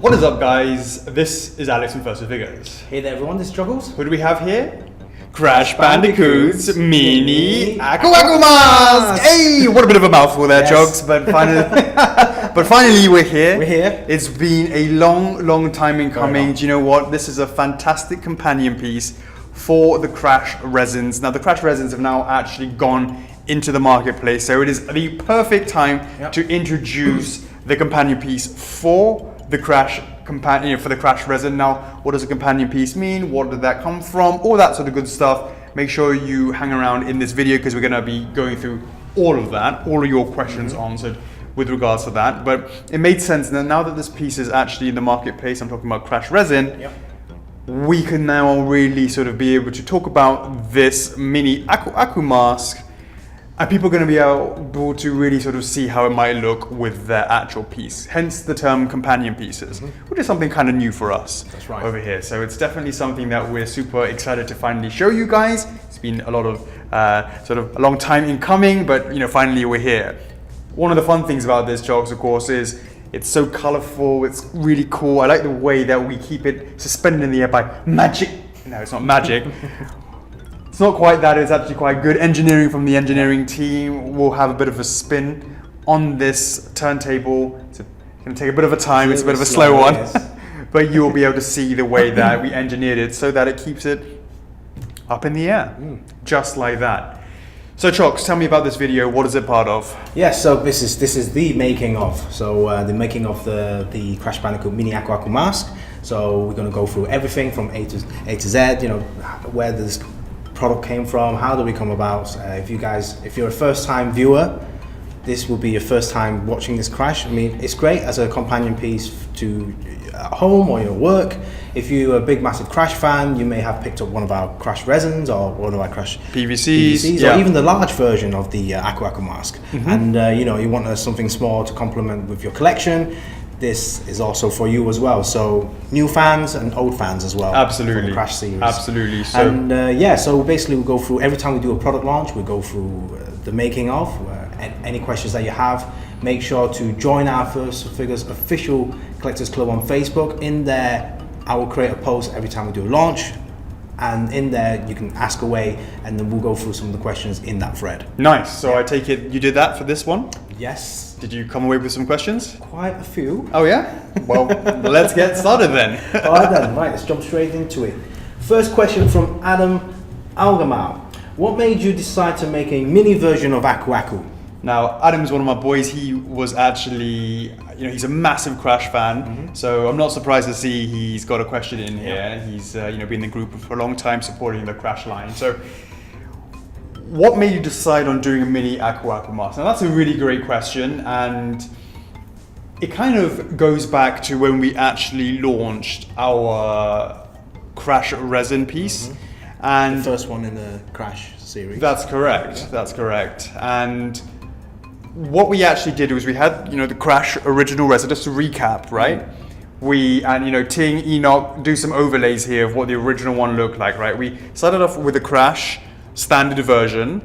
What is up, guys? This is Alex from First Figures. Hey there everyone, this is Juggles. Who do we have here? Crash Bandicoot's Mini Aku Mask! Hey! What a bit of a mouthful there, Jogs, but finally we're here. We're here. It's been a long time in coming. Do you know what? This is a fantastic companion piece for the Crash resins. Now the Crash resins have now actually gone into the marketplace, so it is the perfect time to introduce the companion piece for the Crash companion, for the Crash resin. Now, what does a companion piece mean? What did that come from? All that sort of good stuff. Make sure you hang around in this video because we're going to be going through all of that, all of your questions answered with regards to that. But it made sense that now that this piece is actually in the marketplace, I'm talking about Crash resin, we can now really sort of be able to talk about this mini Aku mask, and people are going to be able to really sort of see how it might look with their actual piece. Hence the term companion pieces, which is something kind of new for us over here. So it's definitely something that we're super excited to finally show you guys. It's been a lot of sort of a long time in coming, but you know, finally we're here. One of the fun things about this, Jogs, of course, is it's so colorful. It's really cool. I like the way that we keep it suspended in the air by magic. No, it's not magic. It's not quite that, it's actually quite good engineering from the engineering team. We'll have a bit of a spin on this turntable. It's going to take a bit of a time, it's a bit of a slow one. But you'll be able to see the way that we engineered it so that it keeps it up in the air, just like that. So Chocs, tell me about this video, what is it part of? Yes, so this is the making of. So the making of the Crash Bandicoot Mini Aku Mask. So we're going to go through everything from A to Z, you know, where this product came from, how did we come about. If you're a first-time viewer, this will be your first time watching this Crash. I mean, it's great as a companion piece to at home or your work. If you're a big massive Crash fan, you may have picked up one of our Crash resins or one of our Crash PVCs or even the large version of the Aku mask. And you know, you want something small to complement with your collection. This is also for you as well. So new fans and old fans as well. Absolutely. For the Crash series. Absolutely. So, and so basically we go through, every time we do a product launch, we go through the making of. Any questions that you have, make sure to join our First Figures official collectors club on Facebook. In there, I will create a post every time we do a launch. And in there, you can ask away, and then we'll go through some of the questions in that thread. Nice. So I take it you did that for this one? Yes. Did you come away with some questions? Quite a few. Oh yeah? Well, let's get started then. All right then, right, let's jump straight into it. First question from Adam Algamau. What made you decide to make a mini version of Aku? Now, Adam's one of my boys. He was actually, you know, he's a massive Crash fan. So I'm not surprised to see he's got a question in here. He's, you know, been in the group for a long time supporting the Crash line. So what made you decide on doing a mini Aku mask? Now that's a really great question, and it kind of goes back to when we actually launched our Crash resin piece. And the first one in the Crash series. That's correct. That's correct. And what we actually did was we had, you know, the Crash original resin, just to recap, right? And you know, Ting, Enoch, do some overlays here of what the original one looked like, right? We started off with the Crash standard version,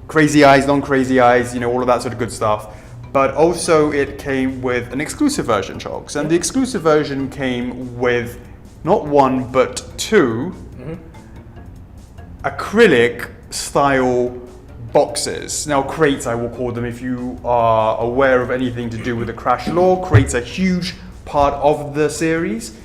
crazy eyes, non-crazy eyes, you know, all of that sort of good stuff. But also it came with an exclusive version, Chogs. And the exclusive version came with not one, but two acrylic style boxes. Now crates, I will call them, if you are aware of anything to do with the Crash lore. Crates are a huge part of the series.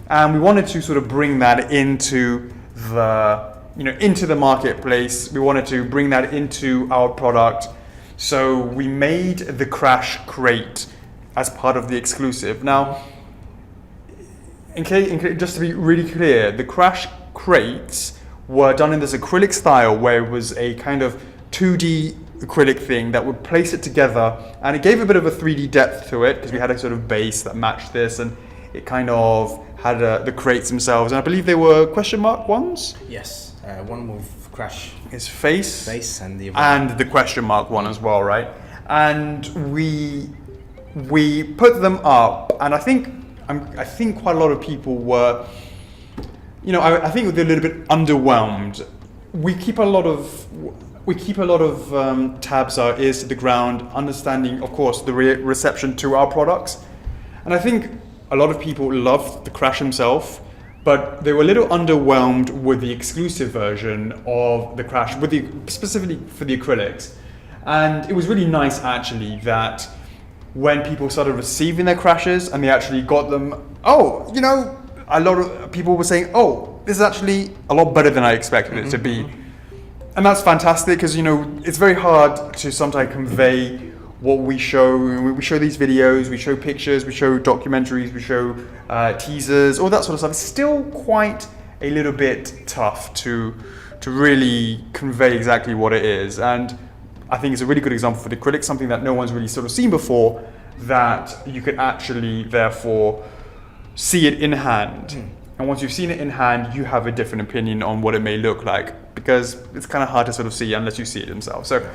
And we wanted to sort of bring that into the marketplace. We wanted to bring that into our product. So we made the Crash crate as part of the exclusive. Now, just to be really clear, the Crash crates were done in this acrylic style where it was a kind of 2D acrylic thing that would place it together, and it gave a bit of a 3D depth to it because we had a sort of base that matched this, and it kind of had the crates themselves, and I believe they were question mark ones? Yes, one with Crash. His face and the question mark one as well, right? And we put them up, and I think quite a lot of people were, you know, I think they're a little bit underwhelmed. We keep a lot of tabs our ears to the ground, understanding, of course, the reception to our products. And I think a lot of people loved the Crash himself, but they were a little underwhelmed with the exclusive version of the Crash, specifically for the acrylics. And it was really nice actually that when people started receiving their Crashes and they actually got them, a lot of people were saying, oh, this is actually a lot better than I expected it to be. And that's fantastic because, it's very hard to sometimes convey what we show. We show these videos, we show pictures, we show documentaries, we show teasers, all that sort of stuff. It's still quite a little bit tough to really convey exactly what it is. And I think it's a really good example for the acrylic, something that no one's really sort of seen before, that you could actually therefore see it in hand. And once you've seen it in hand, you have a different opinion on what it may look like, because it's kind of hard to sort of see unless you see it yourself. So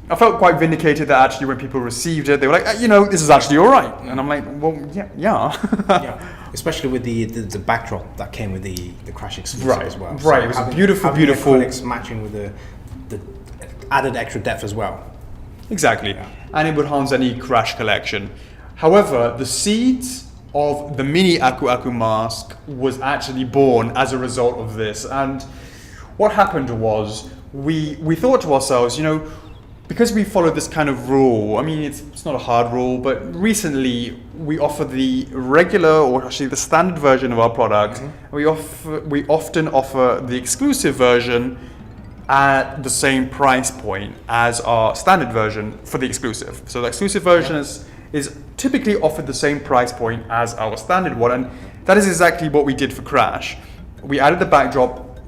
I felt quite vindicated that actually when people received it, they were like, this is actually all right. And I'm like, well, yeah. Yeah. Especially with the backdrop that came with the Crash exclusive as well. Right, So it was having beautiful. The acrylics matching with the added extra depth as well. Exactly. Yeah. And it would enhance any Crash collection. However, the seeds of the mini Aku Aku mask was actually born as a result of this. And what happened was we thought to ourselves, because we followed this kind of rule, I mean, it's not a hard rule, but recently we offer the regular, or actually the standard version of our product. We often offer the exclusive version at the same price point as our standard version for the exclusive. So the exclusive version is typically offered the same price point as our standard one, and that is exactly what we did for Crash. We added the backdrop,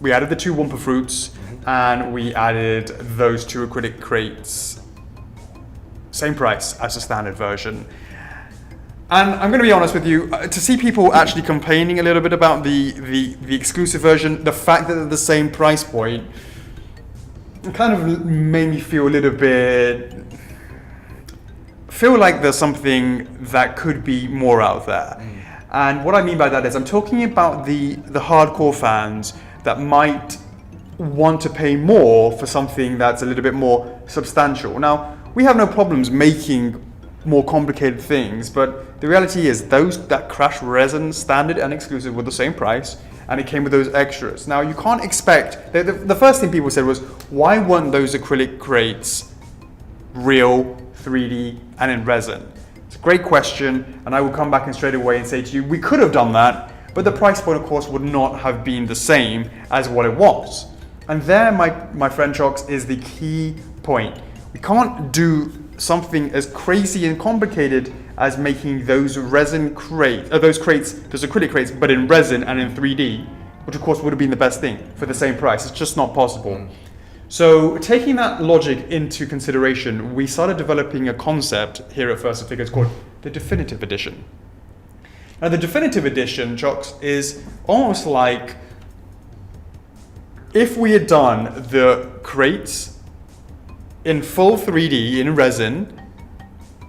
we added the 2 Wumpa fruits, and we added those 2 acrylic crates, same price as the standard version. And I'm going to be honest with you, to see people actually complaining a little bit about the exclusive version, the fact that they're the same price point, it kind of made me feel a little bit, feel like there's something that could be more out there. And what I mean by that is I'm talking about the hardcore fans that might want to pay more for something that's a little bit more substantial. Now, we have no problems making more complicated things, but the reality is that Crash resin standard and exclusive were the same price, and it came with those extras. Now, you can't expect, the first thing people said was, why weren't those acrylic crates real, 3D, and in resin? It's a great question, and I will come back and straight away and say to you, we could have done that, but the price point, of course, would not have been the same as what it was. And there, my friend Chox, is the key point. We can't do something as crazy and complicated as making those resin crates, those acrylic crates, but in resin and in 3D, which of course would have been the best thing for the same price. It's just not possible. So taking that logic into consideration, we started developing a concept here at First of Figures called the Definitive Edition. Now the Definitive Edition, Chox, is almost like if we had done the crates in full 3D in resin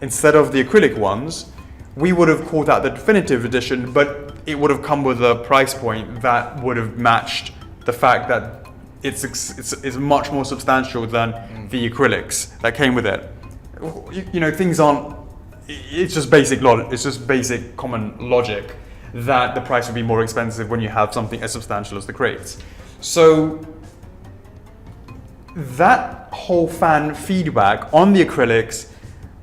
instead of the acrylic ones, we would have called that the Definitive Edition, but it would have come with a price point that would have matched the fact that it's much more substantial than the acrylics that came with it. Things aren't, it's just basic logic, it's just basic common logic that the price would be more expensive when you have something as substantial as the crates. So that whole fan feedback on the acrylics,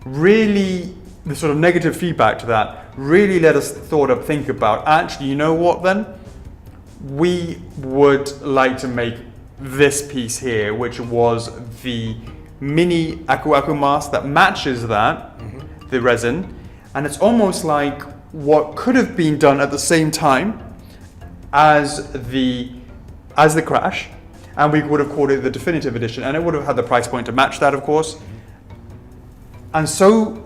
really, the sort of negative feedback to that, really let us think about, actually, you know what then? We would like to make this piece here, which was the mini Aku Aku mask that matches that, the resin, and it's almost like what could have been done at the same time as the Crash, and we would have called it the Definitive Edition, and it would have had the price point to match that, of course. And so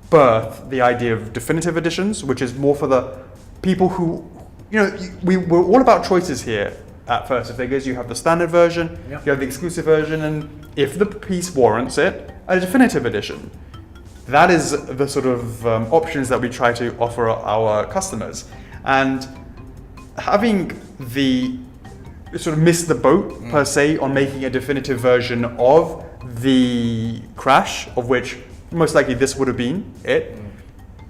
birthed the idea of Definitive Editions, which is more for the people who, we're all about choices here at First of Figures. You have the standard version, you have the exclusive version, and if the piece warrants it, a Definitive Edition. That is the sort of options that we try to offer our customers. And having sort of missed the boat, per se, on making a definitive version of the Crash, of which most likely this would have been it,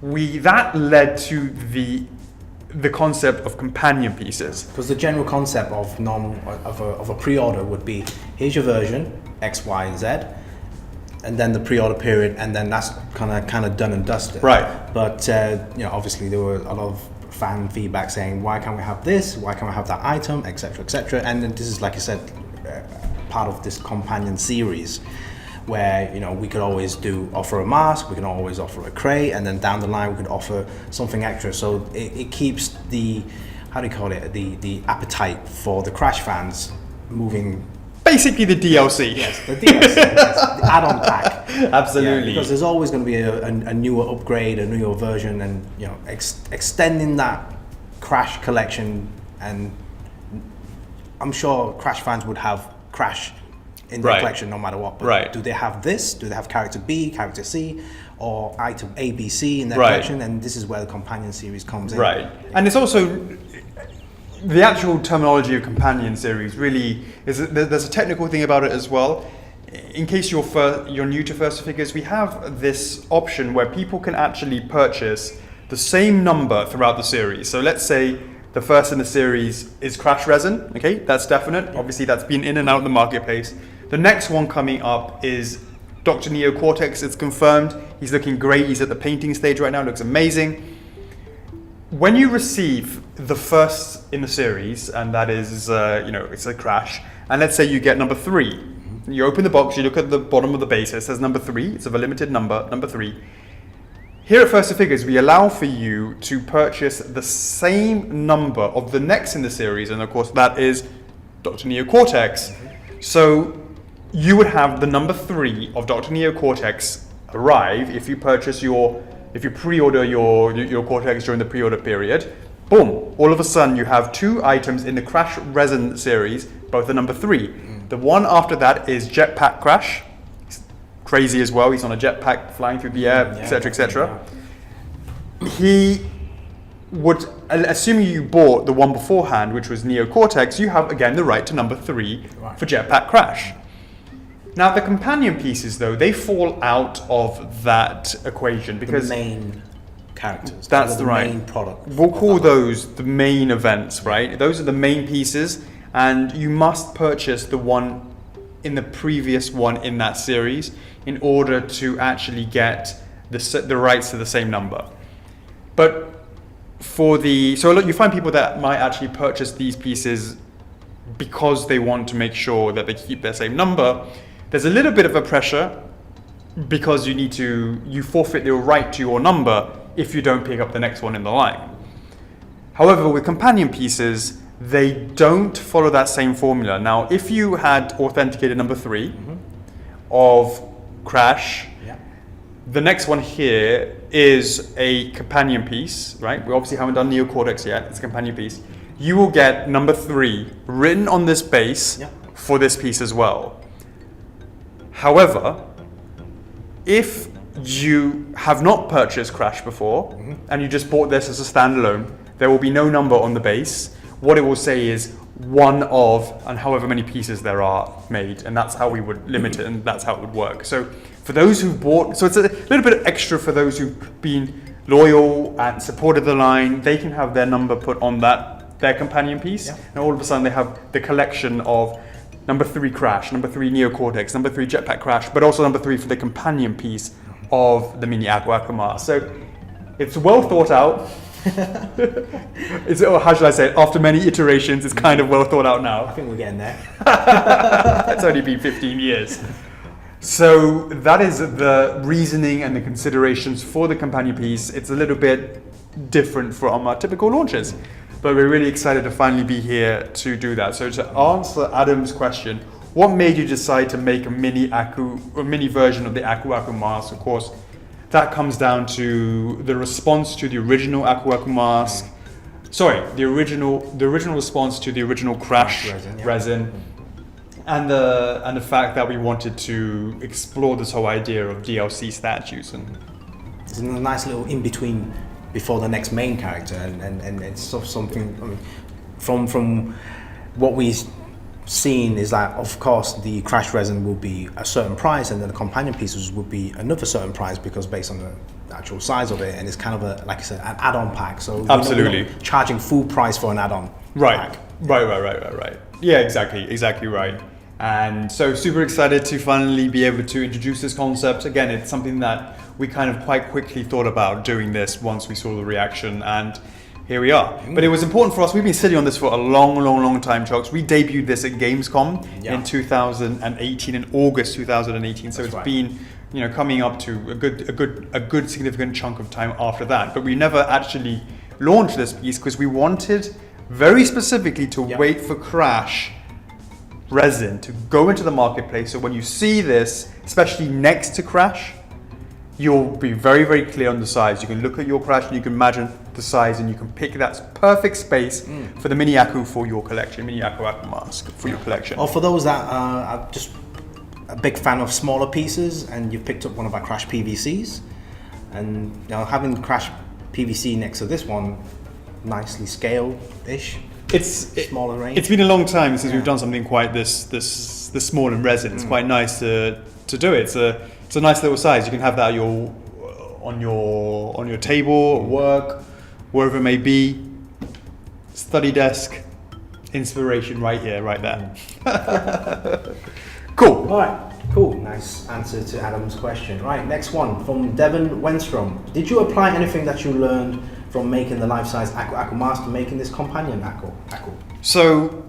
that led to the concept of companion pieces. Because the general concept of a pre-order would be, here's your version X, Y, and Z, and then the pre-order period, and then that's kind of done and dusted. Right. But obviously there were a lot of fan feedback saying, why can't we have this? Why can't we have that item, etc., etc. And then this is, like I said, part of this companion series, where we could always offer a mask, we can always offer a crate, and then down the line we could offer something extra. So it keeps the appetite for the Crash fans moving. Basically the DLC. Yes, the DLC, yes, the add-on pack. Absolutely. Yeah, because there's always going to be a newer upgrade, a newer version, and extending that Crash collection. And I'm sure Crash fans would have Crash in their collection no matter what. But do they have this? Do they have character B, character C, or item A, B, C in their collection? And this is where the companion series comes in. Right. And it's also the actual terminology of companion series really is, there's a technical thing about it as well. In case you're new to First Figures, we have this option where people can actually purchase the same number throughout the series. So let's say the first in the series is Crash Resin, okay, that's definite. Obviously that's been in and out of the marketplace. The next one coming up is Dr. Neo Cortex, it's confirmed. He's looking great, he's at the painting stage right now, looks amazing. When you receive the first in the series, and that is, it's a Crash, and let's say you get number 3. You open the box, you look at the bottom of the base, it says number 3, it's of a limited number, number 3. Here at First Figures, we allow for you to purchase the same number of the next in the series, and of course that is Dr. Neo Cortex. So you would have the number 3 of Dr. Neo Cortex arrive if you pre-order your Cortex during the pre-order period. Boom! All of a sudden you have 2 items in the Crash Resin series, both the number 3. The one after that is Jetpack Crash. He's crazy as well. He's on a jetpack flying through the air, etc., etc. He would, assuming you bought the one beforehand, which was Neo Cortex, you have again the right to number 3 for Jetpack Crash. Now the companion pieces, though, they fall out of that equation because the main characters. That's the right. main product. We'll call those the main events, right? Those are the main pieces, and you must purchase the one in the previous one in that series in order to actually get the rights to the same number. But you find people that might actually purchase these pieces because they want to make sure that they keep their same number. There's a little bit of a pressure because you forfeit your right to your number if you don't pick up the next one in the line. However, with companion pieces, they don't follow that same formula. Now, if you had authenticated number 3 of Crash, the next one here is a companion piece, right? We obviously haven't done Neo Cortex yet, it's a companion piece. You will get number 3 written on this base for this piece as well. However, if you have not purchased Crash before and you just bought this as a standalone, there will be no number on the base. What it will say is one of, and however many pieces there are made, and that's how we would limit it, and that's how it would work. So for those who bought, so it's a little bit extra for those who've been loyal and supported the line, they can have their number put on their companion piece, and all of a sudden they have the collection of number 3 Crash, number 3 Neo Cortex, number 3 Jetpack Crash, but also number 3 for the companion piece of the Mini Aku Aku Mask. So it's well thought out. How should I say it? After many iterations, it's kind of well thought out now. I think we're getting there. It's only been 15 years. So that is the reasoning and the considerations for the companion piece. It's a little bit different from our typical launches, but we're really excited to finally be here to do that. So to answer Adam's question, what made you decide to make a mini version of the Aku Aku Mask? Of course, that comes down to the response to the original Aku Aku Mask. Sorry, the original response to the original Crash resin. And the fact that we wanted to explore this whole idea of DLC statues. And it's a nice little in-between before the next main character, and it's sort of something, I mean, from what we seen is that, of course, the crash resin will be a certain price, and then the companion pieces would be another certain price because based on the actual size of it, and it's kind of a, like I said, an add-on pack. So absolutely, we're not charging full price for an add-on. Right. Pack. Right. Yeah, exactly right. And so super excited to finally be able to introduce this concept. Again, it's something that we kind of quite quickly thought about doing this once we saw the reaction, and here we are. But it was important for us. We've been sitting on this for a long time, Chocks. We debuted this at Gamescom in 2018, in August 2018. So it's been, coming up to a good significant chunk of time after that. But we never actually launched this piece because we wanted very specifically to wait for Crash resin to go into the marketplace. So when you see this, especially next to Crash, you'll be very clear on the size. You can look at your Crash and you can imagine the size, and you can pick that perfect space for the Mini Aku for your collection, Mini Aku Aku mask for your collection. Or for those that are just a big fan of smaller pieces, and you've picked up one of our Crash PVCs, and having Crash PVC next to this one, nicely scaled-ish. It's smaller range. It's been a long time since we've done something quite this small in resin. It's quite nice to do it. It's a nice little size. You can have that on your table, at work, wherever it may be. Study desk, inspiration right here, right there. Cool. All right, cool. Nice answer to Adam's question. Right, next one from Devon Wenstrom. Did you apply anything that you learned from making the life-size Aku Aku mask to making this companion Aku? So,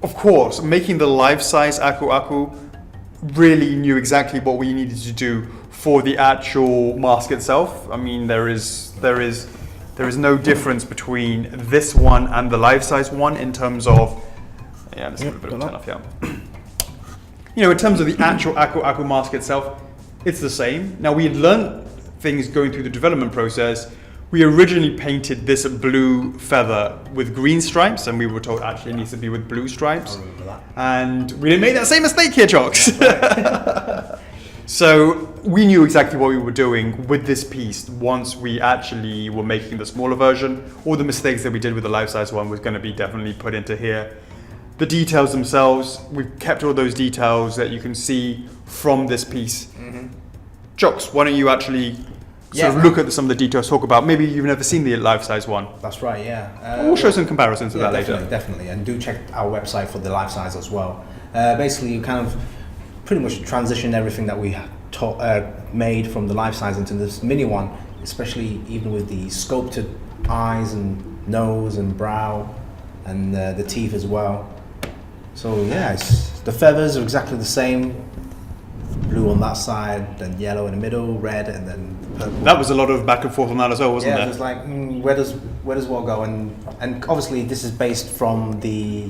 of course, making the life-size Aku Aku, really knew exactly what we needed to do for the actual mask itself. I mean, there is no difference between this one and the life-size one in terms of, let's give it a bit of a turn off here. In terms of the actual Aku Aku mask itself, it's the same. Now, we had learned things going through the development process. We originally painted this blue feather with green stripes, and we were told actually it needs to be with blue stripes. I remember that. And we didn't make that same mistake here, Chocks. So we knew exactly what we were doing with this piece once we actually were making the smaller version. All the mistakes that we did with the life-size one was going to be definitely put into here. The details themselves, we've kept all those details that you can see from this piece. Chocks, why don't you actually sort of look at some of the details, talk about, maybe you've never seen the life-size one. That's right, yeah. We'll show some comparisons to that later. Definitely, and do check our website for the life-size as well. Basically, you kind of pretty much transition everything that we made from the life-size into this mini one, especially even with the sculpted eyes and nose and brow and the teeth as well. So the feathers are exactly the same. Blue on that side, then yellow in the middle, red, and then purple. That was a lot of back and forth on that as well, wasn't there? Yeah, it was like, where does what go? And obviously this is based from the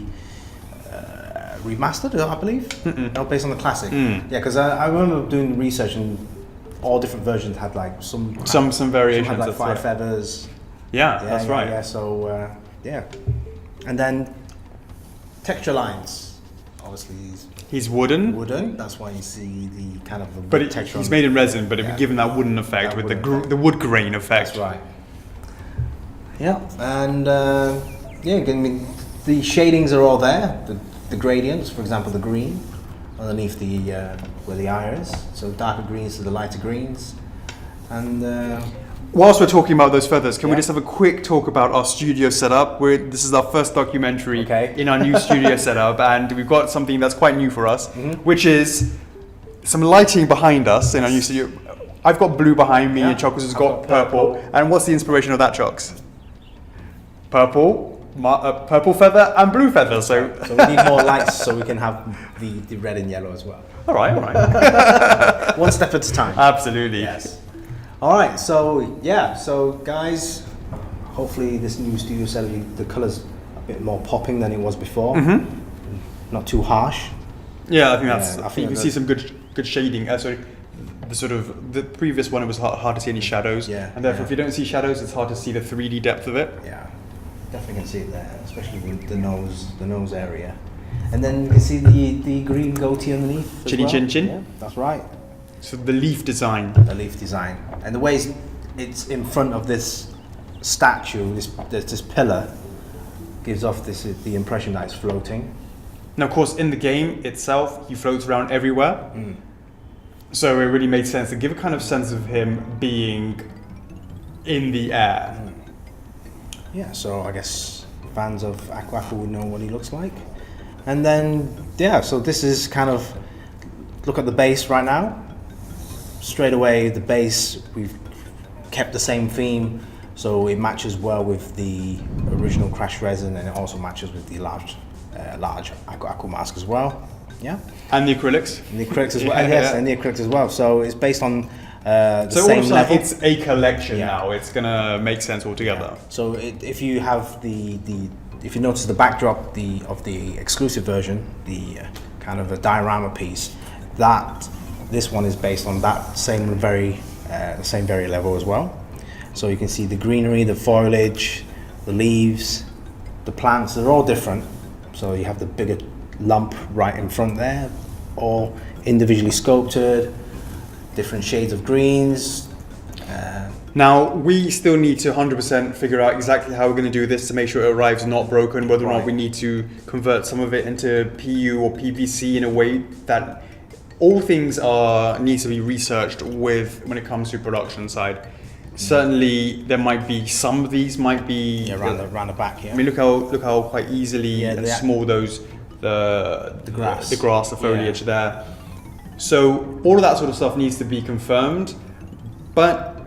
remastered, I believe. No, based on the classic. Yeah, because I remember doing research, and all different versions had like some variations. Some had like 5 feathers. Yeah, that's right. Yeah, so and then texture lines. Obviously, he's wooden. Wooden. That's why you see the kind of but texture. He's made in resin, but given that wooden effect with the wood grain effect. That's right. Yeah, and I mean, the shadings are all there. The gradients, for example, the green underneath the where the eye is. So darker greens to the lighter greens, and. Whilst we're talking about those feathers, can we just have a quick talk about our studio setup? This is our first documentary in our new studio setup, and we've got something that's quite new for us, which is some lighting behind us in our new studio. I've got blue behind me, and Chocks has got purple. And what's the inspiration of that, Chocks? Purple feather and blue feather. So we need more lights so we can have the red and yellow as well. All right. One step at a time. Absolutely. Yes. All right, so guys, hopefully this new studio setup, the color's a bit more popping than it was before. Not too harsh. Yeah, I think you can see some good shading. The previous one, it was hard to see any shadows. Yeah. And therefore, if you don't see shadows, it's hard to see the 3D depth of it. Yeah, definitely can see it there, especially with the nose area. And then you can see the green goatee underneath. Chinny chin chin. Yeah, that's right. So the leaf design. The leaf design, and the way it's in front of this statue, this pillar, gives off the impression that it's floating. Now, of course, in the game itself, he floats around everywhere. So it really made sense to give a kind of sense of him being in the air. Yeah, so I guess fans of Aku Aku would know what he looks like. And then, yeah, so this is kind of, look at the base right now. Straight away, the base, we've kept the same theme, so it matches well with the original Crash resin, and it also matches with the large Aku Aku mask as well. Yeah. And the acrylics. And the acrylics as well. Yes, and the acrylics as well. So it's based on the so same all of a sudden level. it's a collection now. It's gonna make sense altogether. So if you have if you notice the backdrop of the exclusive version, the kind of a diorama piece, this one is based on that same very level as well. So you can see the greenery, the foliage, the leaves, the plants, they're all different. So you have the bigger lump right in front there, all individually sculpted, different shades of greens. Now, we still need to 100% figure out exactly how we're going to do this to make sure it arrives not broken, whether or not we need to convert some of it into PU or PVC in a way that all things need to be researched with when it comes to production side. Certainly, there might be some of these might be around the back. Yeah. I mean, look how quite easily and small the grass, the foliage there. So all of that sort of stuff needs to be confirmed, but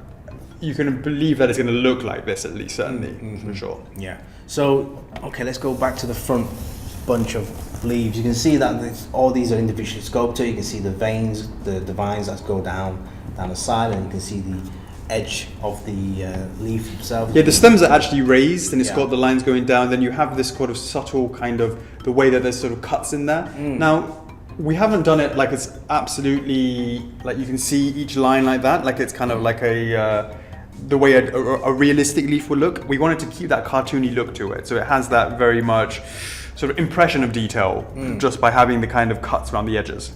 you can believe that it's going to look like this at least, certainly, for sure. Yeah. So okay, let's go back to the front bunch of leaves. You can see that all these are individually sculpted. You can see the veins, the vines that go down the side, and you can see the edge of the leaf itself. Yeah, the stems are actually raised, and it's got the lines going down. Then you have this sort of subtle kind of the way that there's sort of cuts in there. Now, we haven't done it like it's absolutely like you can see each line like that, like it's kind of like the way a realistic leaf would look. We wanted to keep that cartoony look to it, so it has that very much sort of impression of detail just by having the kind of cuts around the edges.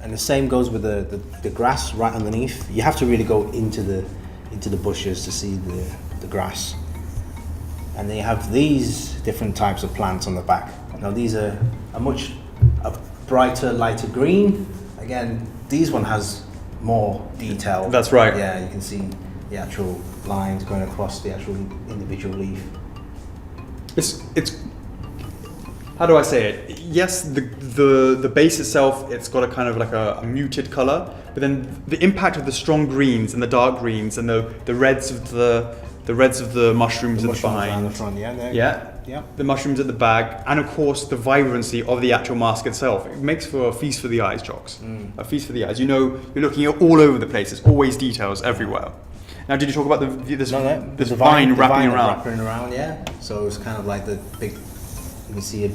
And the same goes with the grass right underneath. You have to really go into the bushes to see the grass. And then you have these different types of plants on the back. Now these are a brighter, lighter green. Again, these one has more detail. That's right. Yeah, you can see the actual lines going across the actual individual leaf. It's how do I say it? Yes, the base itself, it's got a kind of like a muted color, but then the impact of the strong greens and the dark greens and the reds of the mushrooms at the behind, the front, the mushrooms at the back, and of course the vibrancy of the actual mask itself. It makes for a feast for the eyes, Jocks. A feast for the eyes. You know, you're looking at all over the place. There's always details everywhere. Now, did you talk about this vine wrapping around? Yeah. So it's kind of like the big. You can see a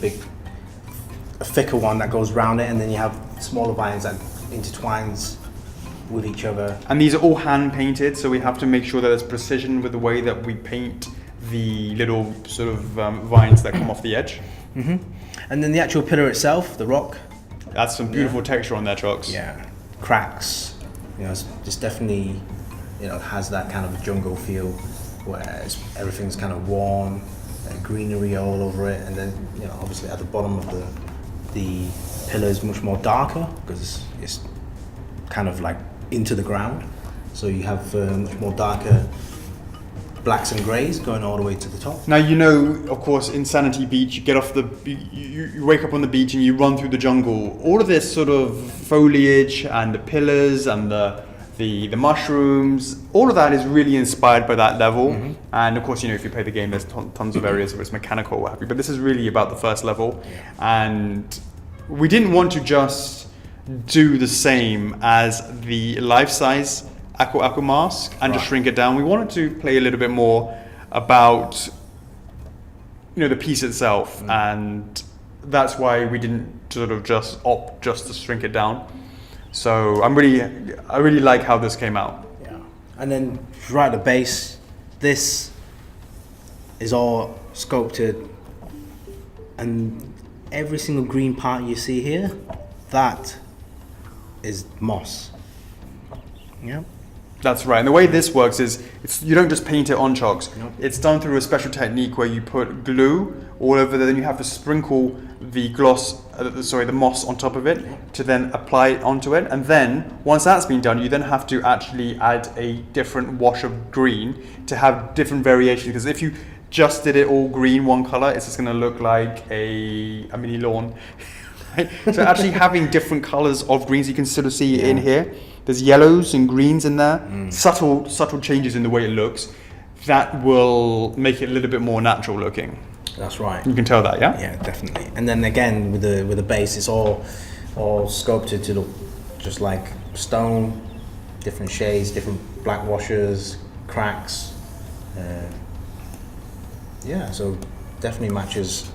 thicker one that goes around it, and then you have smaller vines that intertwines with each other. And these are all hand painted, so we have to make sure that there's precision with the way that we paint the little sort of vines that come off the edge. And then the actual pillar itself, the rock. That's some beautiful texture on there, Chocks. Yeah, cracks. You know, it's definitely, you know, has that kind of jungle feel where everything's kind of worn. Greenery all over it, and then, you know, obviously at the bottom of the pillar is much more darker because it's kind of like into the ground, so you have much more darker blacks and greys going all the way to the top. Now, you know, of course, in Sanity Beach, you get off you wake up on the beach and you run through the jungle. All of this sort of foliage and the pillars and the mushrooms, all of that is really inspired by that level. And of course, you know, if you play the game, there's tons of areas where it's mechanical or what have you, but this is really about the first level. And we didn't want to just do the same as the life-size Aku Aku mask and just shrink it down. We wanted to play a little bit more about, you know, the piece itself, and that's why we didn't sort of just opt just to shrink it down. So I really like how this came out. Yeah, and then right at the base, this is all sculpted, and every single green part you see here, that is moss. Yeah, That's right. And the way this works is you don't just paint it on chalks. Nope. It's done through a special technique where you put glue all over there, then you have to sprinkle the the moss on top of it to then apply it onto it. And then once that's been done, you then have to actually add a different wash of green to have different variations. Because if you just did it all green, one color, it's just going to look like a mini lawn. Right? So actually having different colors of greens, you can sort of see in here. There's yellows and greens in there. Subtle changes in the way it looks. That will make it a little bit more natural looking. That's right. You can tell that, yeah? Yeah, definitely. And then again with the base, it's all sculpted to look just like stone, different shades, different black washes, cracks. Yeah, so definitely matches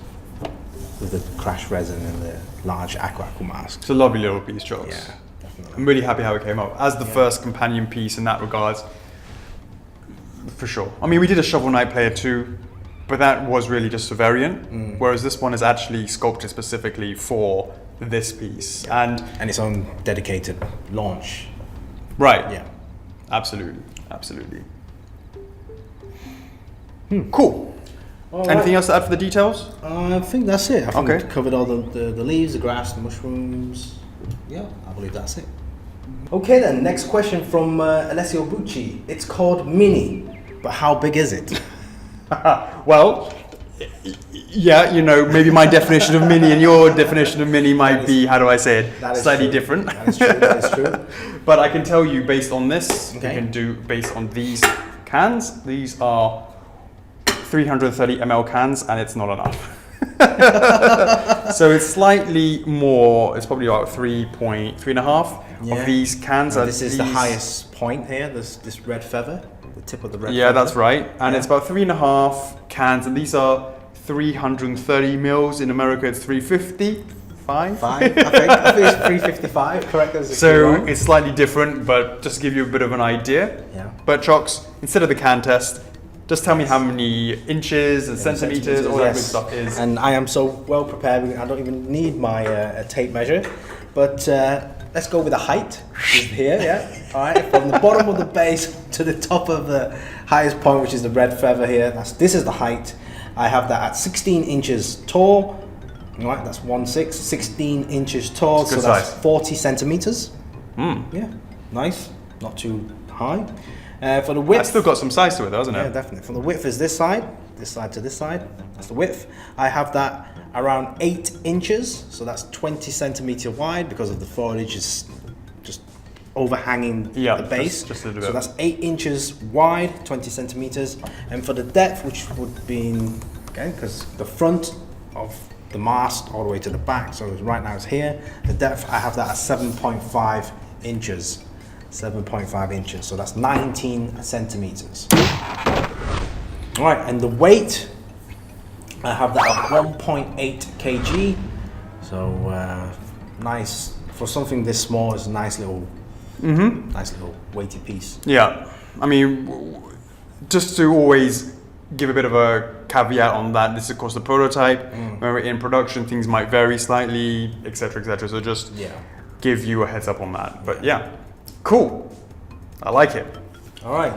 with the crash resin and the large aqua mask. It's a lovely little piece, Charles. Yeah, definitely. I'm really happy how it came out. As the first companion piece in that regards, for sure. I mean, we did a Shovel Knight player too, but that was really just a variant, whereas this one is actually sculpted specifically for this piece. And its own dedicated launch. right. Yeah. Absolutely. Cool. All Anything right. else to add for the details? I think that's it. I think Okay. we covered all the leaves, the grass, the mushrooms. Yeah, I believe that's it. Okay then, next question from Alessio Bucci. It's called Mini, but how big is it? Well, yeah, maybe my definition of mini and your definition of mini might be, how do I say it, That is slightly true. different. That is true, that is true. But I can tell you based on this, Okay. you can do based on these cans. These are 330 ml cans and it's not enough. So it's slightly more, it's probably about 3.5 of these cans. Now, this is the highest point here, this red feather, the tip of the red feather. Yeah, that's right. And it's about 3.5 cans, and these are 330 mils. In America, it's 350. Five? I think it's 355, correct? So it's slightly different, but just to give you a bit of an idea. Yeah. But Chocks, instead of the can test, just tell me how many inches and centimeters, all that good stuff is. And I am so well prepared, I don't even need my tape measure. But let's go with the height, which is here, yeah? All right, from the bottom of the base to the top of the highest point, which is the red feather here. This is the height. I have that at 16 inches tall. All right, that's 16 inches tall, so that's size. 40 centimeters. Yeah, nice, not too high. For the width, That's still got some size to it, though, hasn't yeah, it? definitely. From the width is this side to this side. That's the width. I have that around 8 inches, so that's 20 centimeter wide because of the foliage is just overhanging the base. just a little so bit. that's 8 inches wide, 20 centimeters. And for the depth, which would be, again, because the front of the mast all the way to the back, so right now it's here. The depth, I have that at 7.5 inches. 7.5 inches, so that's 19 centimeters. All right, and the weight, I have that at 1.8 kg. So nice for something this small. It's a nice little weighty piece. Yeah. I mean, just to always give a bit of a caveat on that, this is of course the prototype. When we're in production, things might vary slightly, etc., etc. So just give you a heads up on that. But yeah, cool. I like it. All right.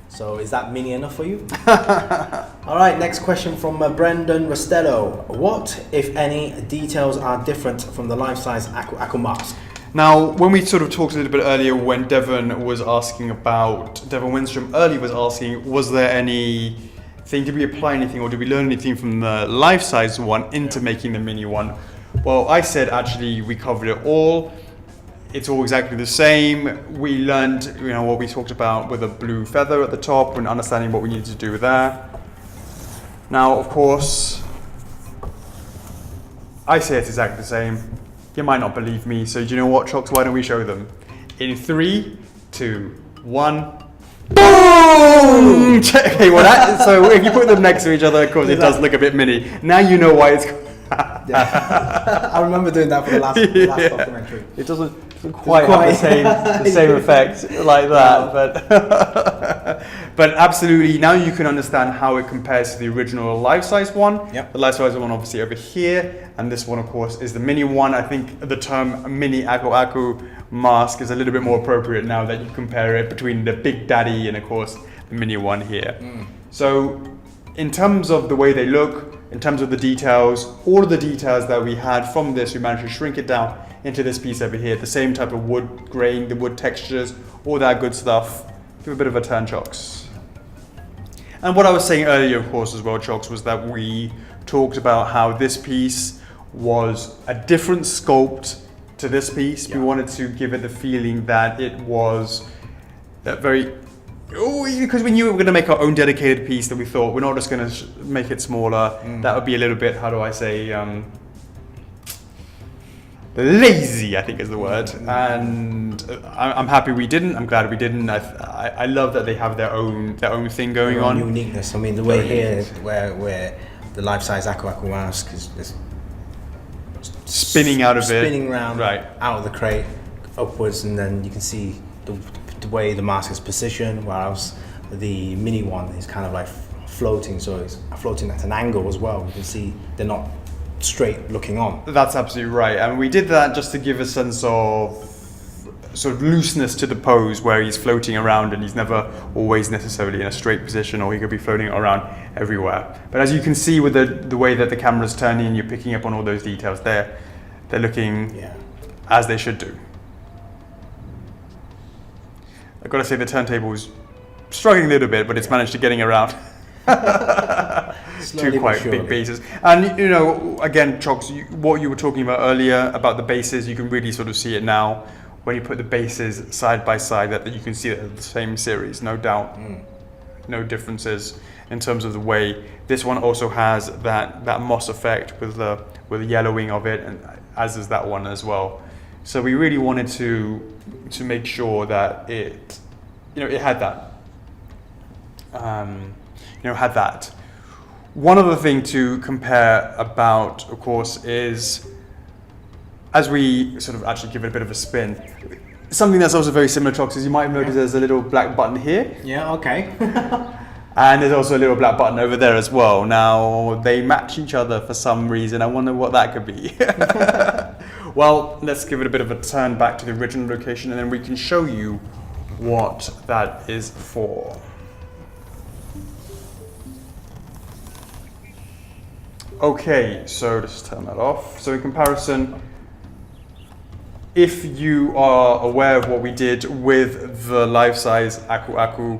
So is that mini enough for you? All right, next question from Brendan Rostello. What, if any, details are different from the life-size Aqua mask? Now, when we sort of talked a little bit earlier, when Devon was asking about, Devon Winstrom earlier was asking, was there anything, did we apply anything or did we learn anything from the life-size one into making the mini one? Well, I said actually we covered it all. It's all exactly the same. We learned, what we talked about with a blue feather at the top and understanding what we needed to do with that. Now, of course, I say it's exactly the same. You might not believe me, so do you know what, Chocks? Why don't we show them? In 3, 2, 1. Boom! Okay, so if you put them next to each other, of course, it does look a bit mini. Now you know why it's. I remember doing that for the last documentary. It doesn't quite have the same effect like that, but absolutely now you can understand how it compares to the original life-size one. Yep. The life-size one obviously over here, and this one of course is the mini one. I think the term mini Aku Aku mask is a little bit more appropriate now that you compare it between the Big Daddy and of course the mini one here. So in terms of the way they look, in terms of the details, all of the details that we had from this, we managed to shrink it down into this piece over here, the same type of wood grain, the wood textures, all that good stuff. Give a bit of a turn, Chocks. And what I was saying earlier, of course, as well, Chocks, was that we talked about how this piece was a different sculpt to this piece. We wanted to give it the feeling that it was because we knew we were going to make our own dedicated piece, that we thought we're not just going to make it smaller. That would be a little bit, how do I say, lazy, I think is the word. And I'm happy we didn't. I'm glad we didn't. I love that they have their own thing going on. Uniqueness. I mean, the way here where the life-size Aku Aku mask is spinning out of spinning it, round, right, out of the crate, upwards, and then you can see the way the mask is positioned, whereas the mini one is kind of like floating, so it's floating at an angle as well. You can see they're not straight looking on. That's absolutely right, and we did that just to give a sense of sort of looseness to the pose, where he's floating around and he's never always necessarily in a straight position, or he could be floating around everywhere. But as you can see with the way that the camera's turning, you're picking up on all those details there. They're looking as they should do. I've got to say the turntable is struggling a little bit, but it's managed to getting around. Two quite big bases. And you know, again, Chocks, what you were talking about earlier about the bases, you can really sort of see it now when you put the bases side by side, that you can see that they're the same series, no doubt. No differences in terms of the way. This one also has that moss effect with the yellowing of it, and as is that one as well. So we really wanted to make sure that it had that. Had that. One other thing to compare about, of course, is as we sort of actually give it a bit of a spin, something that's also very similar, Chocks, is you might have noticed there's a little black button here. Yeah, okay. And there's also a little black button over there as well. Now, they match each other for some reason. I wonder what that could be. Well, let's give it a bit of a turn back to the original location, and then we can show you what that is for. Okay, so let's turn that off. So in comparison, if you are aware of what we did with the life-size Aku Aku,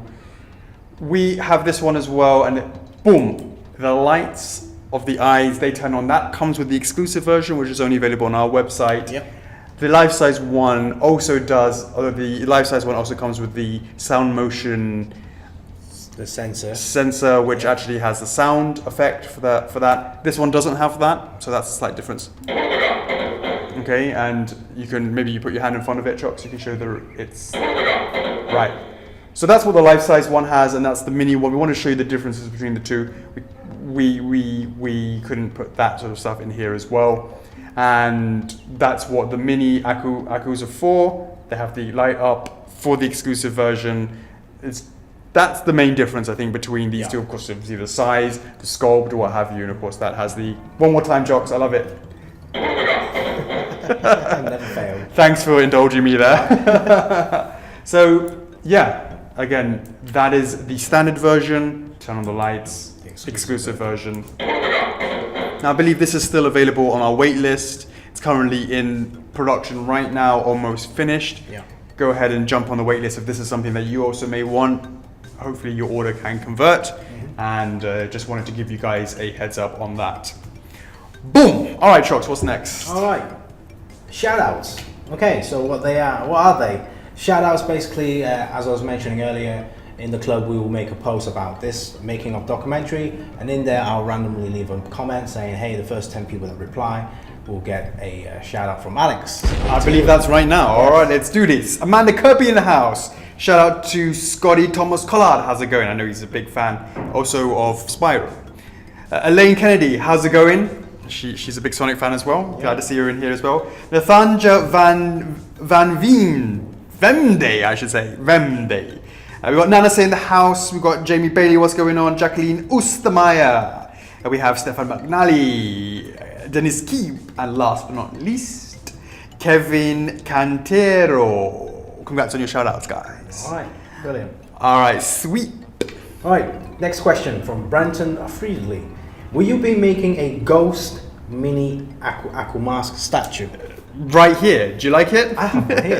we have this one as well, and boom, the lights of the eyes, they turn on. That comes with the exclusive version, which is only available on our website. Yep. The life-size one also does, the life-size one also comes with the sound motion, the sensor, which actually has the sound effect for that. This one doesn't have that, so that's a slight difference. Okay, and you can, maybe you put your hand in front of it, Chocks, you can show it's right. So that's what the life-size one has, and that's the mini one. We want to show you the differences between the two. We couldn't put that sort of stuff in here as well. And that's what the mini Akus are for. They have the light up for the exclusive version. That's the main difference, I think, between these two. Of course, obviously the size, the sculpt, or what have you. And of course, that has the, one more time, Chocks, I love it. Never failed. Thanks for indulging me there. So, yeah, again, that is the standard version. Turn on the lights, exclusive version. Now, I believe this is still available on our wait list. It's currently in production right now, almost finished. Yeah. Go ahead and jump on the wait list if this is something that you also may want. Hopefully your order can convert, and just wanted to give you guys a heads up on that. Boom! All right, Chocks, what's next? All right, shoutouts. Okay, so what are they? Shoutouts, basically, as I was mentioning earlier, in the club we will make a post about this making of documentary, and in there I'll randomly leave a comment saying, hey, the first 10 people that reply will get a shout out from Alex. I believe that's right now. All right, let's do this. Amanda Kirby in the house. Shout out to Scotty Thomas Collard. How's it going? I know he's a big fan also of Spiral. Elaine Kennedy, how's it going? She's a big Sonic fan as well. Glad to see her in here as well. Nathanja Van Van Vemde, I should say. Vemde. We've got Nana in the house. We've got Jamie Bailey, what's going on? Jacqueline Ostermeyer. And we have Stefan McNally, Dennis Keep, and last but not least, Kevin Cantero. Congrats on your shout outs, guys. All right, brilliant. All right, sweet. All right, next question from Branton Friedley. Will you be making a ghost mini Aku Mask statue? Right here. Do you like it? I have one here.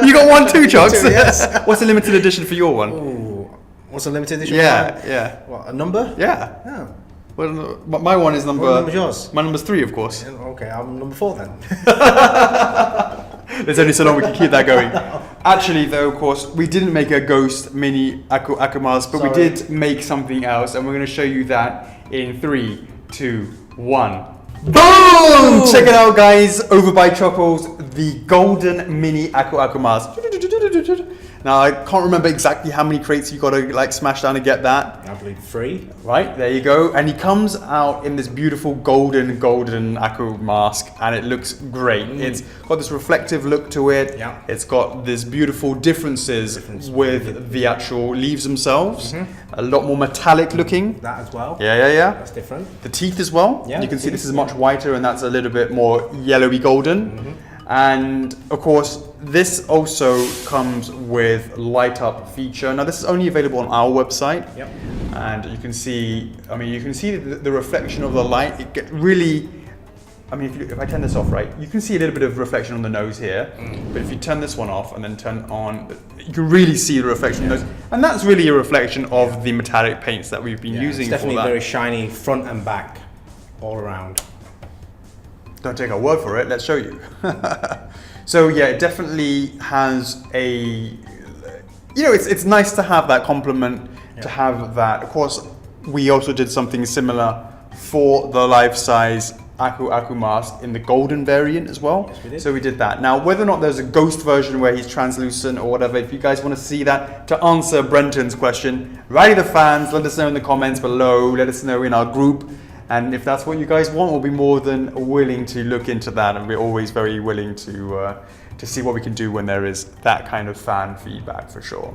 You got one too, Chucks? Yes. What's the limited edition for your one? Ooh, what's the limited edition? Yeah, yeah. What, a number? Yeah. Oh. Well, my one is number. What number's yours? My number's 3, of course. Okay, I'm number 4 then. There's only so long we can keep that going. Actually, though, of course, we didn't make a ghost mini Aku Mask, but we did make something else, and we're going to show you that in 3, 2, 1. Boom! Check it out, guys. Over by Chuckles, the golden mini Aku Mask. Now, I can't remember exactly how many crates you got to like smash down to get that. I believe 3. Right, there you go. And he comes out in this beautiful golden Aku mask, and it looks great. It's got this reflective look to it. Yeah. It's got this beautiful differences with the actual leaves themselves. A lot more metallic looking. That as well. Yeah. That's different. The teeth as well. Yeah, You can the see this teeth, is much whiter, and that's a little bit more yellowy golden. And of course, this also comes with light up feature. Now this is only available on our website. Yep. And you can see, you can see the reflection of the light. It get really, if I turn this off, right, you can see a little bit of reflection on the nose here. But if you turn this one off and then turn on, you can really see the reflection on the nose. And that's really a reflection of the metallic paints that we've been using It's for definitely that. very shiny front and back, all around. Don't take our word for it, let's show you. So yeah, it definitely has a, it's nice to have that complement, to have that. Of course, we also did something similar for the life-size Aku mask in the golden variant as well. Yes, we did. So we did that. Now, whether or not there's a ghost version where he's translucent or whatever, if you guys want to see that, to answer Brenton's question, write the fans, let us know in the comments below, let us know in our group. And if that's what you guys want, we'll be more than willing to look into that, and we're always very willing to see what we can do when there is that kind of fan feedback for sure.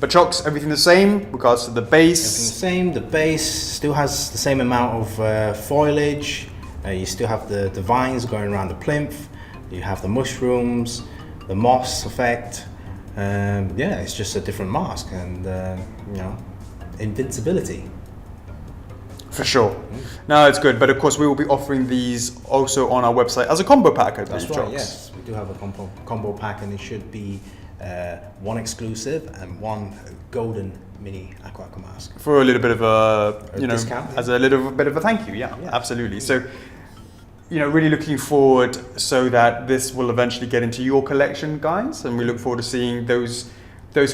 But Chocks, everything the same regards to the base. Everything the same. The base still has the same amount of foliage. You still have the vines going around the plinth. You have the mushrooms, the moss effect. It's just a different mask, and invincibility. For sure. No, it's good. But of course, we will be offering these also on our website as a combo pack, I believe, That's right, Chocks. yes. We do have a combo pack, and it should be one exclusive and one golden mini Aku mask. For a little bit of a, discount, as a little bit of a thank you. Yeah, absolutely. So, really looking forward so that this will eventually get into your collection, guys. And we look forward to seeing those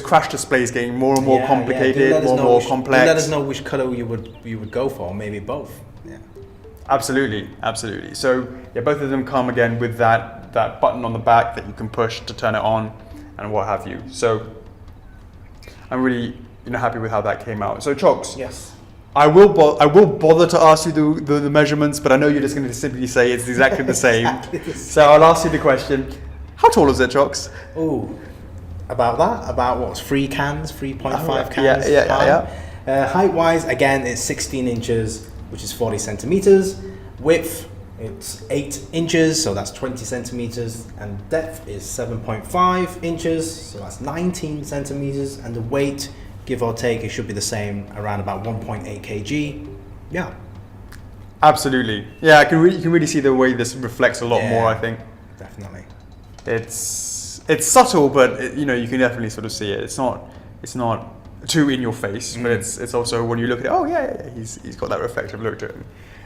crash displays getting more and more complicated, more and more complex. Let us know which color you would go for, maybe both. Yeah. Absolutely. So yeah, both of them come again with that button on the back that you can push to turn it on and what have you. So I'm really happy with how that came out. So Chocks, Yes. I will bother to ask you the measurements, but I know you're just going to simply say it's exactly the same. Exactly the same. So I'll ask you the question: how tall is it, Chocks? Ooh. About that? About what? 3.5 cans? Yeah. Height-wise, again, it's 16 inches, which is 40 centimeters. Width, it's 8 inches, so that's 20 centimeters. And depth is 7.5 inches, so that's 19 centimeters. And the weight, give or take, it should be the same, around about 1.8 kg. Yeah. Absolutely. Yeah, you can really see the way this reflects a lot more, I think. Definitely. It's subtle, but you can definitely sort of see it. It's not too in your face, but it's also when you look at it. Oh yeah, he's got that reflective look to him.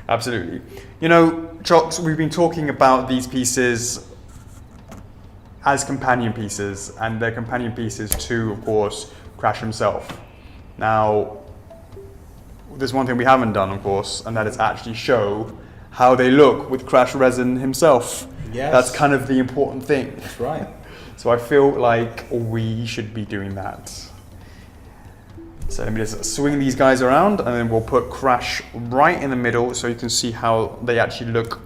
Absolutely. Chocks, we've been talking about these pieces as companion pieces, and they're companion pieces to, of course, Crash himself. Now, there's one thing we haven't done, of course, and that is actually show how they look with Crash Resin himself. Yes. That's kind of the important thing. That's right. So I feel like we should be doing that. So let me just swing these guys around, and then we'll put Crash right in the middle so you can see how they actually look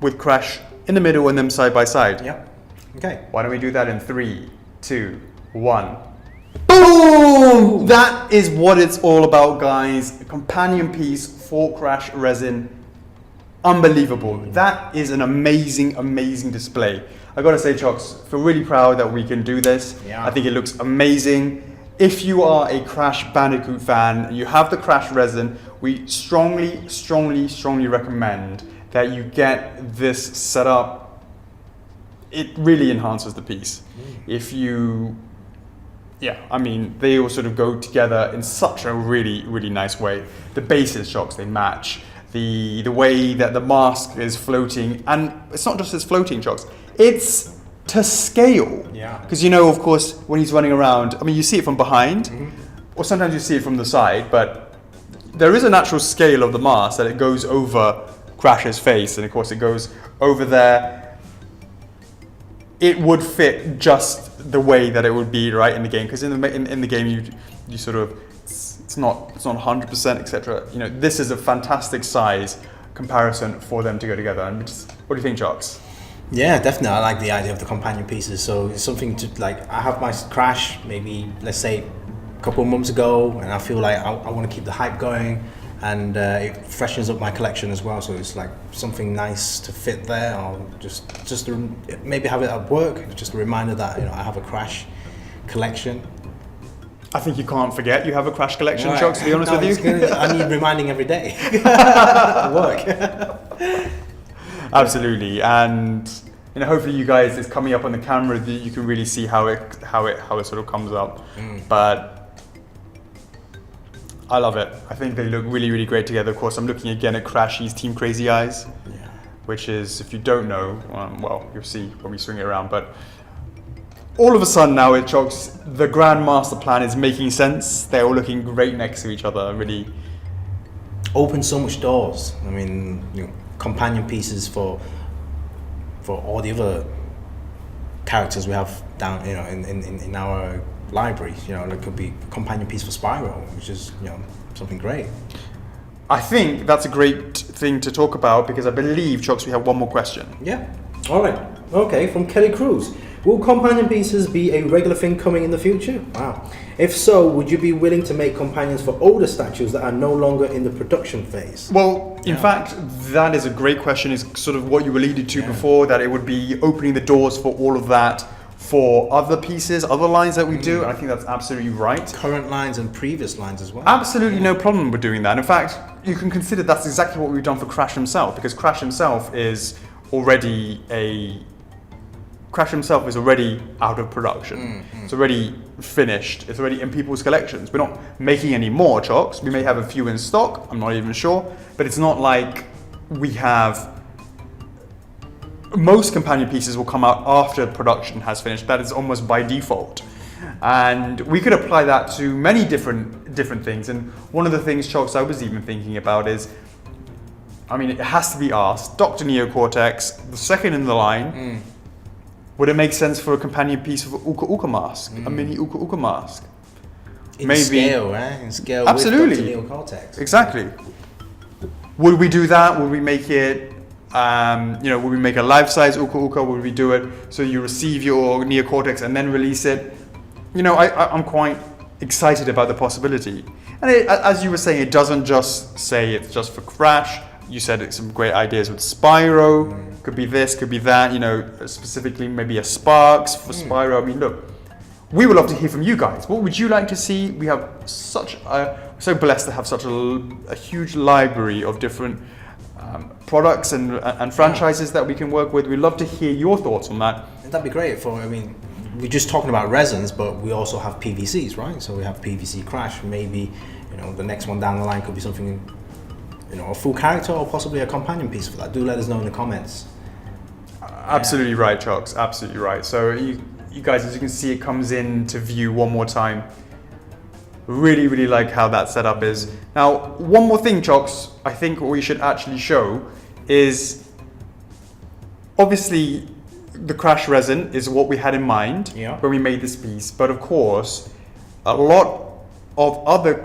with Crash in the middle and them side by side. Yep. Okay. Why don't we do that in 3, 2, 1. Boom! That is what it's all about, guys. A companion piece for Crash Resin. Unbelievable. That is an amazing, amazing display. I gotta say, Chocks, feel really proud that we can do this. Yeah. I think it looks amazing. If you are a Crash Bandicoot fan, you have the Crash Resin, we strongly, strongly, strongly recommend that you get this set up. It really enhances the piece. If you, I mean, they all sort of go together in such a really, really nice way. The bases, Chocks, they match. The way that the mask is floating, and it's not just it's floating, Chocks, it's to scale. Yeah. Because of course, when he's running around, I mean, you see it from behind, or sometimes you see it from the side, but there is a natural scale of the mask that it goes over Crash's face, and of course it goes over there. It would fit just the way that it would be right in the game, because in the game you sort of, it's not 100%, etc. This is a fantastic size comparison for them to go together. And what do you think, Chocks? Yeah, definitely. I like the idea of the companion pieces. So it's something to I have my Crash maybe, let's say, a couple of months ago, and I feel like I want to keep the hype going, and it freshens up my collection as well. So it's like something nice to fit there, or just to maybe have it at work. It's just a reminder that I have a Crash collection. I think you can't forget you have a Crash collection, Chocks, to be honest with you. I need reminding every day at work. Absolutely, and hopefully you guys, it's coming up on the camera, that you can really see how it sort of comes up. But I love it. I think they look really, really great together. Of course, I'm looking again at Crashy's Team Crazy Eyes, which is, if you don't know, well, you'll see when we swing it around. But all of a sudden now, it Chocks, the grand master plan is making sense. They're all looking great next to each other. Really open so much doors. I mean, companion pieces for all the other characters we have down, in our library. There could be a companion piece for Spyro, which is something great. I think that's a great thing to talk about, because I believe, Chocks, we have one more question. Yeah. All right. Okay. From Kelly Cruz. Will companion pieces be a regular thing coming in the future? Wow. If so, would you be willing to make companions for older statues that are no longer in the production phase? Well, in fact, that is a great question. It's sort of what you alluded to before, that it would be opening the doors for all of that for other pieces, other lines that we do. And I think that's absolutely right. Current lines and previous lines as well. Absolutely no problem with doing that. In fact, you can consider that's exactly what we've done for Crash himself, because Crash himself is already out of production. It's already finished. It's already in people's collections. We're not making any more Chocks. We may have a few in stock. I'm not even sure. But it's not like we have... Most companion pieces will come out after production has finished. That is almost by default. And we could apply that to many different things. And one of the things, Chocks, I was even thinking about is, I mean, it has to be asked, Dr. Neocortex, the second in the line, would it make sense for a companion piece of Uka Uka mask, a mini Uka Uka mask? In scale, right? In scale Absolutely. with Dr. Neocortex. Exactly. Would we do that? Would we make it, would we make a life-size Uka Uka? Would we do it so you receive your Neocortex and then release it? I'm quite excited about the possibility. And as you were saying, it doesn't just say it's just for Crash. You said it's some great ideas with Spyro. Could be this, could be that, specifically maybe a Sparks for Spyro. I mean, look, we would love to hear from you guys. What would you like to see? We have we're so blessed to have such a huge library of different products and franchises that we can work with. We'd love to hear your thoughts on that. That'd be great we're just talking about resins, but we also have PVCs, right? So we have PVC Crash. Maybe, the next one down the line could be something, a full character or possibly a companion piece for that. Do let us know in the comments. Absolutely right, Chocks. Absolutely right. So you guys, as you can see, it comes into view one more time. Really, really like how that setup is. Now, one more thing, Chocks, I think what we should actually show is, obviously, the Crash resin is what we had in mind when we made this piece. But of course, a lot of other,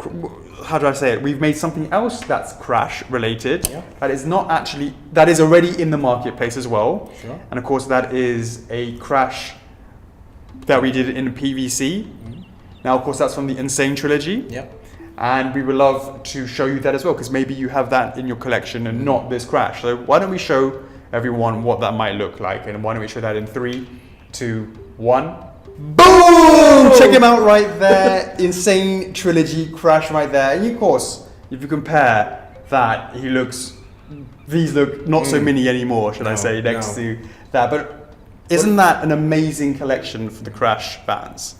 how do I say it? We've made something else that's crash related. Yeah. That is not actually, that is already in the marketplace as well. Sure. And of course, that is a crash that we did in PVC. Now, of course, that's from the Insane trilogy. Yep. And we would love to show you that as well, because maybe you have that in your collection and not this crash. So why don't we show everyone what that might look like? And why don't we show that in 3, 2, 1. Boom! Check him out right there. Insane trilogy crash right there. And of course, if you compare that, these look not so mini anymore, should I say, next to that. But isn't that an amazing collection for the crash fans?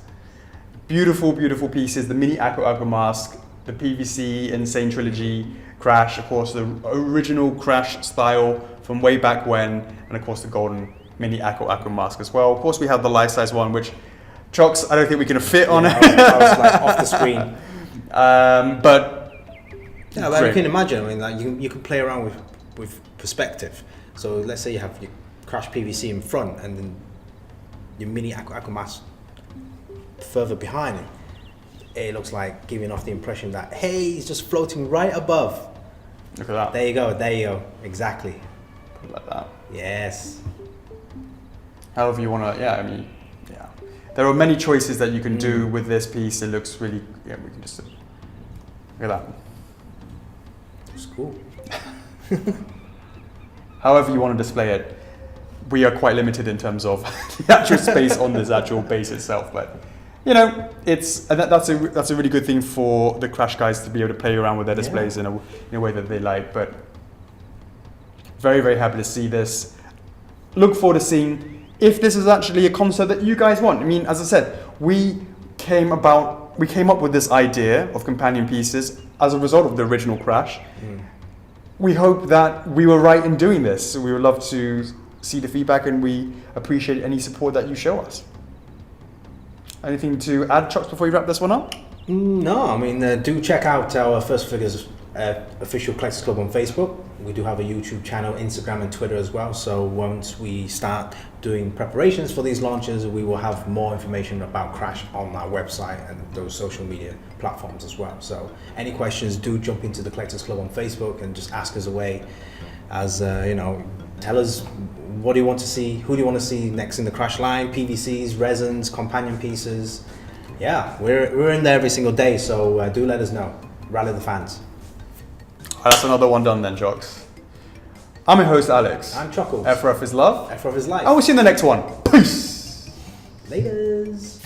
Beautiful, beautiful pieces. The mini Aqua mask, the PVC Insane trilogy crash, of course the original crash style from way back when, and of course the golden mini Aqua mask as well. Of course we have the life size one, which Chocks, I don't think we can fit on it. I was like off the screen. But you can imagine. I mean, like you can play around with perspective. So let's say you have your crash PVC in front, and then your mini Aqua mask further behind him. It looks like giving off the impression that, hey, he's just floating right above. Look at that. There you go, exactly. Put it like that. Yes. However you want to, yeah. There are many choices that you can do with this piece. It looks really, we can just, look at that. It's cool. However you want to display it, we are quite limited in terms of the actual space on this actual base itself, but that's a really good thing for the crash guys to be able to play around with their displays in a way that they like. But very, very happy to see this. Look forward to seeing if this is actually a concept that you guys want. I mean, as I said, we came up with this idea of companion pieces as a result of the original crash. We hope that we were right in doing this. So we would love to see the feedback, and we appreciate any support that you show us. Anything to add, Chucks, before you wrap this one up? No, I mean, do check out our First Figures official collectors club on Facebook. We do have a YouTube channel, Instagram and Twitter as well. So once we start doing preparations for these launches, we will have more information about Crash on our website and those social media platforms as well. So any questions, do jump into the Collectors Club on Facebook and just ask us away. As tell us what do you want to see, who do you want to see next in the Crash line, PVCs, resins, companion pieces. Yeah, we're in there every single day, so do let us know. Rally the fans. That's another one done then, Jocks. I'm your host, Alex. I'm Chuckles. FRF is love. FRF is life. And we'll see you in the next one. Peace. Laters.